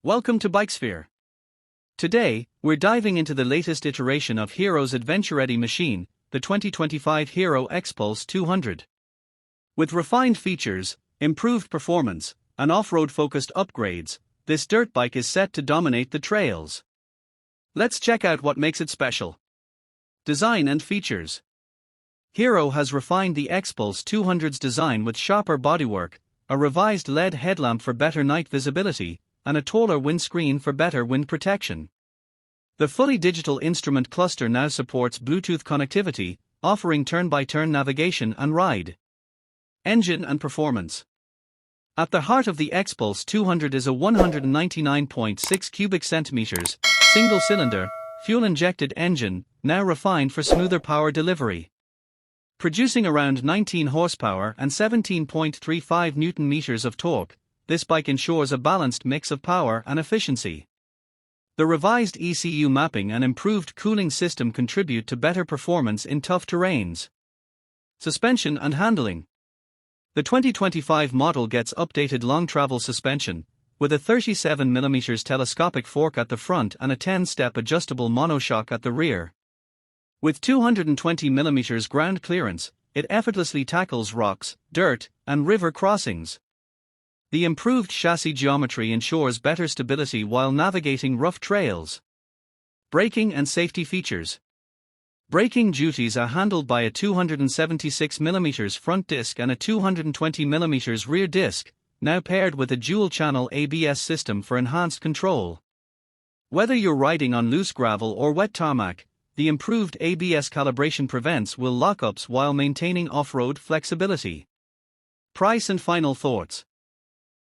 Welcome to BikeSphere. Today, we're diving into the latest iteration of Hero's adventure-ready machine, the 2025 Hero XPulse 200. With refined features, improved performance, and off-road-focused upgrades, this dirt bike is set to dominate the trails. Let's check out what makes it special. Design and features. Hero has refined the XPulse 200's design with sharper bodywork, a revised LED headlamp for better night visibility, and a taller windscreen for better wind protection. The fully digital instrument cluster now supports Bluetooth connectivity, offering turn-by-turn navigation and ride. Engine and performance. At the heart of the XPulse 200 is a 199.6 cubic centimeters, single-cylinder, fuel-injected engine, now refined for smoother power delivery. Producing around 19 horsepower and 17.35 Newton-meters of torque, this bike ensures a balanced mix of power and efficiency. The revised ECU mapping and improved cooling system contribute to better performance in tough terrains. Suspension and handling. The 2025 model gets updated long-travel suspension, with a 37mm telescopic fork at the front and a 10-step adjustable monoshock at the rear. With 220mm ground clearance, it effortlessly tackles rocks, dirt, and river crossings. The improved chassis geometry ensures better stability while navigating rough trails. Braking and safety features. Braking duties are handled by a 276mm front disc and a 220mm rear disc, now paired with a dual-channel ABS system for enhanced control. Whether you're riding on loose gravel or wet tarmac, the improved ABS calibration prevents wheel lockups while maintaining off-road flexibility. Price and final thoughts.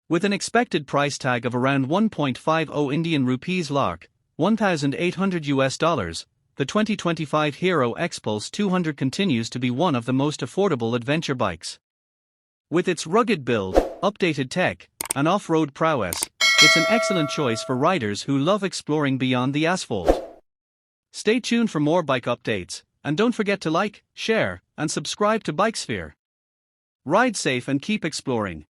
With an expected price tag of around 1.50 Indian rupees lakh, $1,800, the 2025 Hero XPulse 200 continues to be one of the most affordable adventure bikes. With its rugged build, updated tech, and off-road prowess, it's an excellent choice for riders who love exploring beyond the asphalt. Stay tuned for more bike updates, and don't forget to like, share, and subscribe to BikeSphere. Ride safe and keep exploring.